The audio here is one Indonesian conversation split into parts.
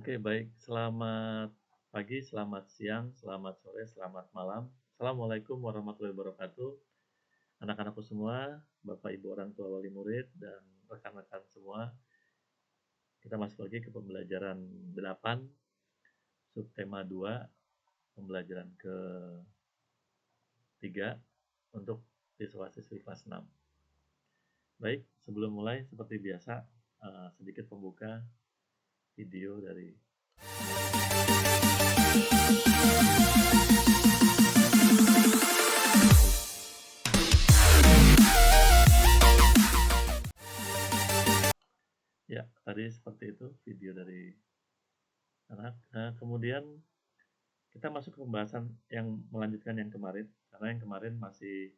Oke, baik. Selamat pagi, selamat siang, selamat sore, selamat malam. Assalamualaikum warahmatullahi wabarakatuh. Anak-anakku semua, Bapak Ibu orang tua wali murid, dan rekan-rekan semua, kita masuk lagi ke pembelajaran 8, subtema 2, pembelajaran ke-3 untuk siswa-siswi kelas 6. Baik, sebelum mulai, seperti biasa, sedikit pembuka video dari ya, tadi seperti itu video dari anak. Kemudian kita masuk ke pembahasan yang melanjutkan yang kemarin, karena yang kemarin masih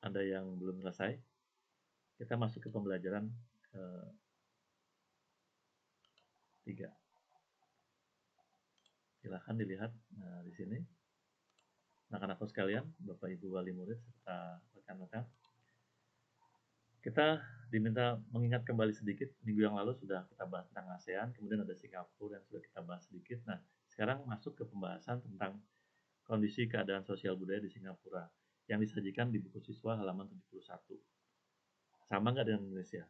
ada yang belum selesai. Kita masuk ke pembelajaran ke-3. Silahkan dilihat di sini. Anak-anakku sekalian, Bapak Ibu wali murid serta rekan-rekan. Kita diminta mengingat kembali sedikit, minggu yang lalu sudah kita bahas tentang ASEAN, kemudian ada Singapura yang sudah kita bahas sedikit. Nah, sekarang masuk ke pembahasan tentang kondisi keadaan sosial budaya di Singapura yang disajikan di buku siswa halaman 71. Sama nggak dengan Indonesia?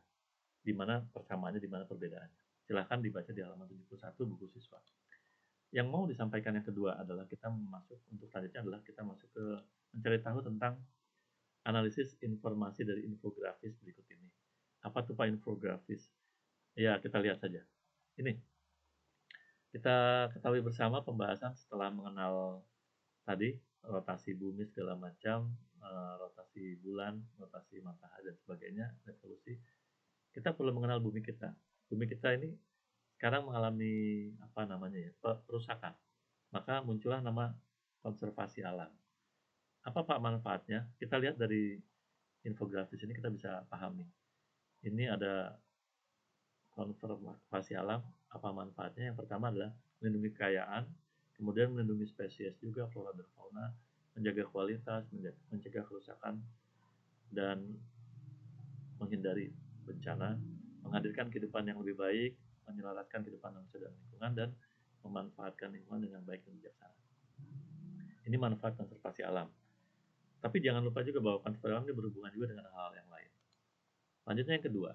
Di mana persamaannya, di mana perbedaannya? Silahkan dibaca di halaman 71 buku siswa. Yang mau disampaikan yang kedua adalah kita masuk, untuk selanjutnya adalah kita masuk ke mencari tahu tentang analisis informasi dari infografis berikut ini. Apa tuh Pak infografis? Ya, kita lihat saja. Ini, kita ketahui bersama pembahasan setelah mengenal tadi rotasi bumi segala macam, rotasi bulan, rotasi matahari dan sebagainya, revolusi. Kita perlu mengenal bumi kita. Bumi kita ini sekarang mengalami apa namanya ya, perusakan. Maka muncullah nama konservasi alam. Apa Pak manfaatnya? Kita lihat dari infografis ini kita bisa pahami. Ini ada konservasi alam, apa manfaatnya? Yang pertama adalah melindungi kekayaan, kemudian melindungi spesies juga, flora dan fauna, menjaga kualitas, mencegah kerusakan, dan menghindari bencana, menghadirkan kehidupan yang lebih baik, menyelaraskan kehidupan manusia dan lingkungan, dan memanfaatkan lingkungan dengan baik dan bijaksana. Ini manfaat konservasi alam. Tapi jangan lupa juga bahwa konservasi alam ini berhubungan juga dengan hal yang lain. Lanjutnya yang kedua,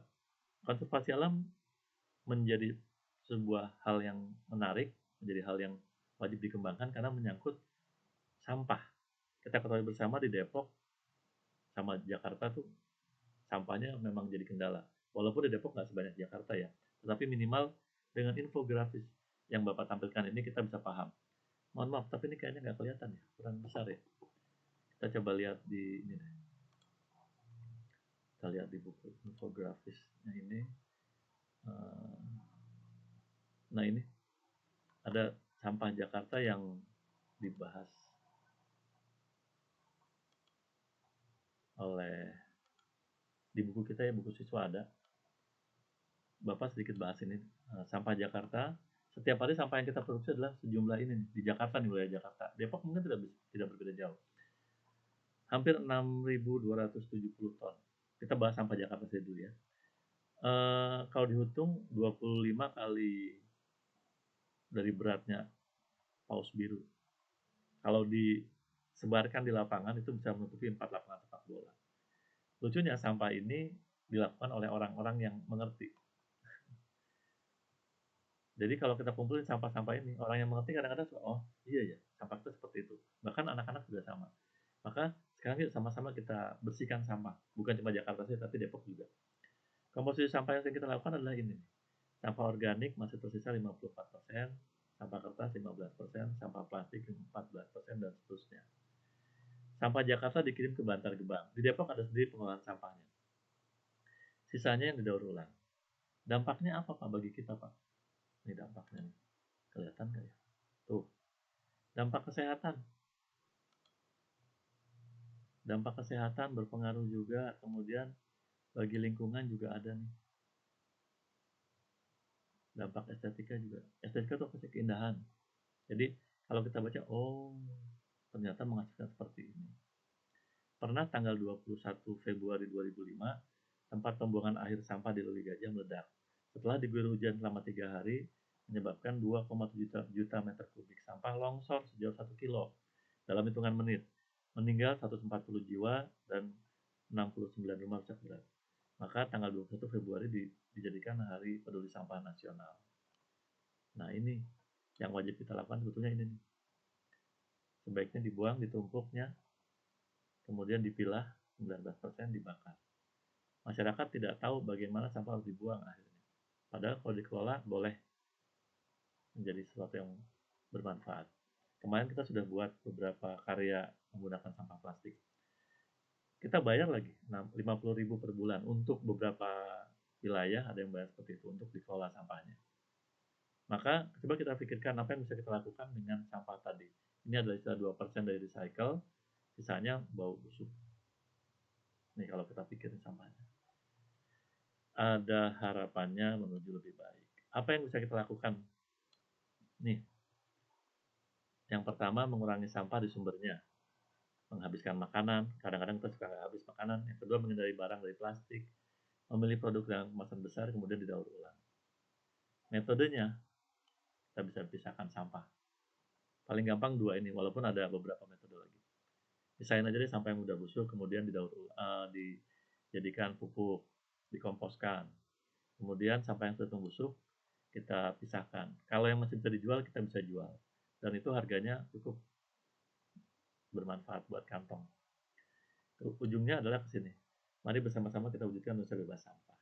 konservasi alam menjadi sebuah hal yang menarik, menjadi hal yang wajib dikembangkan karena menyangkut sampah. Kita ketahui bersama di Depok sama Jakarta tuh sampahnya memang jadi kendala. Walaupun di Depok nggak sebanyak Jakarta ya, tetapi minimal dengan infografis yang Bapak tampilkan ini kita bisa paham. Mohon maaf, tapi ini kayaknya nggak kelihatan ya, kurang besar ya. Kita coba lihat di ini deh. Kita lihat di buku infografisnya ini. Nah ini ada sampah Jakarta yang dibahas oleh di buku kita ya, buku siswa ada. Bapak sedikit bahas ini. Sampah Jakarta, setiap hari sampah yang kita produksi adalah sejumlah ini nih, di Jakarta nih, wilayah Jakarta. Depok mungkin tidak berbeda jauh. Hampir 6.270 ton. Kita bahas sampah Jakarta saja dulu ya. Kalau dihitung 25 kali dari beratnya paus biru. Kalau disebarkan di lapangan itu bisa menutupi 4 lapangan sepak bola. Lucunya sampah ini dilakukan oleh orang-orang yang mengerti. Jadi kalau kita kumpulin sampah-sampah ini, orang yang mengerti kadang-kadang suka, oh iya ya, sampah itu seperti itu. Bahkan anak-anak juga sama. Maka sekarang yuk sama-sama kita bersihkan sampah. Bukan cuma Jakarta saja, tapi Depok juga. Komposisi sampah yang kita lakukan adalah ini. Sampah organik masih tersisa 54%, sampah kertas 15%, sampah plastik 14%, dan seterusnya. Sampah Jakarta dikirim ke Bantar Gebang. Di Depok ada sendiri pengolahan sampahnya. Sisanya yang didaur ulang. Dampaknya apa Pak bagi kita Pak? Ini dampaknya nih. Kelihatan nggak ya? Tuh. Dampak kesehatan. Dampak kesehatan berpengaruh juga, kemudian bagi lingkungan juga ada nih. Dampak estetika juga. Estetika itu apa sih? Keindahan. Jadi kalau kita baca, oh ternyata menghasilkan seperti ini. Pernah tanggal 21 Februari 2005, tempat pembuangan akhir sampah di Lewi Gajah meledak. Setelah diguyur hujan selama 3 hari, menyebabkan 2,7 juta meter kubik sampah longsor sejauh 1 kilo dalam hitungan menit. Meninggal 140 jiwa dan 69 rumah rusak berat. Maka tanggal 21 Februari dijadikan Hari Peduli Sampah Nasional. Nah ini yang wajib kita lakukan sebetulnya ini nih. Sebaiknya dibuang, ditumpuknya, kemudian dipilah, 19% dibakar. Masyarakat tidak tahu bagaimana sampah harus dibuang akhirnya. Padahal kalau dikelola boleh menjadi sesuatu yang bermanfaat. Kemarin kita sudah buat beberapa karya menggunakan sampah plastik. Kita bayar lagi 50.000 per bulan untuk beberapa wilayah, ada yang bayar seperti itu untuk dikelola sampahnya. Maka coba kita pikirkan apa yang bisa kita lakukan dengan sampah tadi. Ini adalah istilah 2% dari recycle, sisanya bau busuk. Nih kalau kita pikirin sampahnya. Ada harapannya menuju lebih baik. Apa yang bisa kita lakukan? Nih, yang pertama mengurangi sampah di sumbernya. Menghabiskan makanan, kadang-kadang kita suka nggak habis makanan. Yang kedua menghindari barang dari plastik. Memilih produk yang kemasan besar kemudian didaur ulang. Metodenya, kita bisa pisahkan sampah. Paling gampang dua ini, walaupun ada beberapa metode lagi. Pisahin aja deh sampah yang udah busuk, kemudian dijadikan pupuk, dikomposkan. Kemudian sampah yang sudah busuk, kita pisahkan. Kalau yang masih bisa dijual, kita bisa jual. Dan itu harganya cukup bermanfaat buat kantong. Ujungnya adalah ke sini. Mari bersama-sama kita wujudkan Indonesia bebas sampah.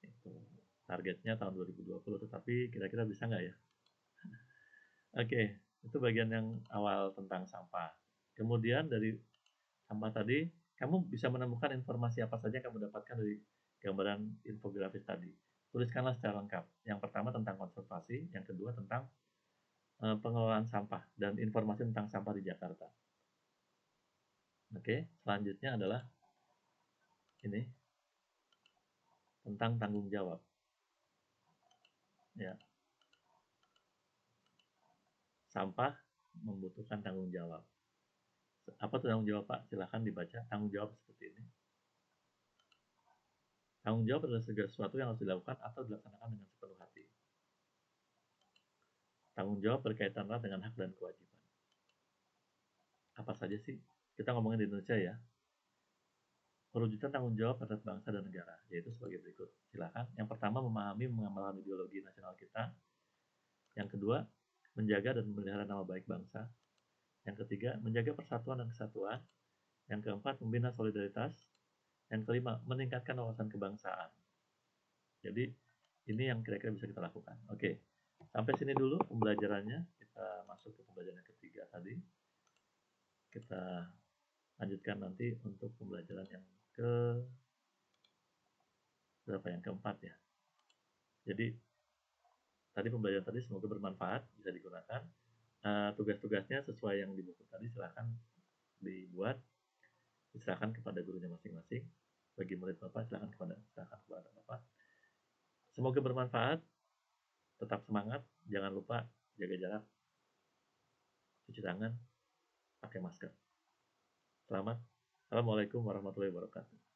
Itu targetnya tahun 2020, tetapi kira-kira bisa nggak ya? Oke, itu bagian yang awal tentang sampah. Kemudian dari sampah tadi, kamu bisa menemukan informasi apa saja yang kamu dapatkan dari gambaran infografis tadi. Tuliskanlah secara lengkap. Yang pertama tentang konservasi, yang kedua tentang pengelolaan sampah dan informasi tentang sampah di Jakarta. Oke, selanjutnya adalah ini tentang tanggung jawab. Ya, sampah membutuhkan tanggung jawab. Apa tuh tanggung jawab, Pak? Silahkan dibaca. Tanggung jawab seperti ini. Tanggung jawab adalah segala sesuatu yang harus dilakukan atau dilaksanakan dengan sepenuh hati. Tanggung jawab berkaitan erat dengan hak dan kewajiban. Apa saja sih? Kita ngomongin di Indonesia ya. Perwujudan tanggung jawab terhadap bangsa dan negara, yaitu sebagai berikut. Silakan. Yang pertama, memahami mengamalkan ideologi nasional kita. Yang kedua, menjaga dan memelihara nama baik bangsa. Yang ketiga, menjaga persatuan dan kesatuan. Yang keempat, membina solidaritas. Yang kelima, meningkatkan wawasan kebangsaan. Jadi, ini yang kira-kira bisa kita lakukan. Oke, sampai sini dulu pembelajarannya. Kita masuk ke pembelajaran ketiga tadi. Kita lanjutkan nanti untuk pembelajaran yang keempat ya. Jadi tadi pembelajaran tadi semoga bermanfaat, bisa digunakan. Tugas-tugasnya sesuai yang di buku tadi silahkan dibuat, diserahkan kepada gurunya masing-masing. Bagi murid Bapak silahkan kepada Bapak. Semoga bermanfaat, tetap semangat, jangan lupa jaga jarak, cuci tangan, pakai masker. Selamat. Assalamualaikum warahmatullahi wabarakatuh.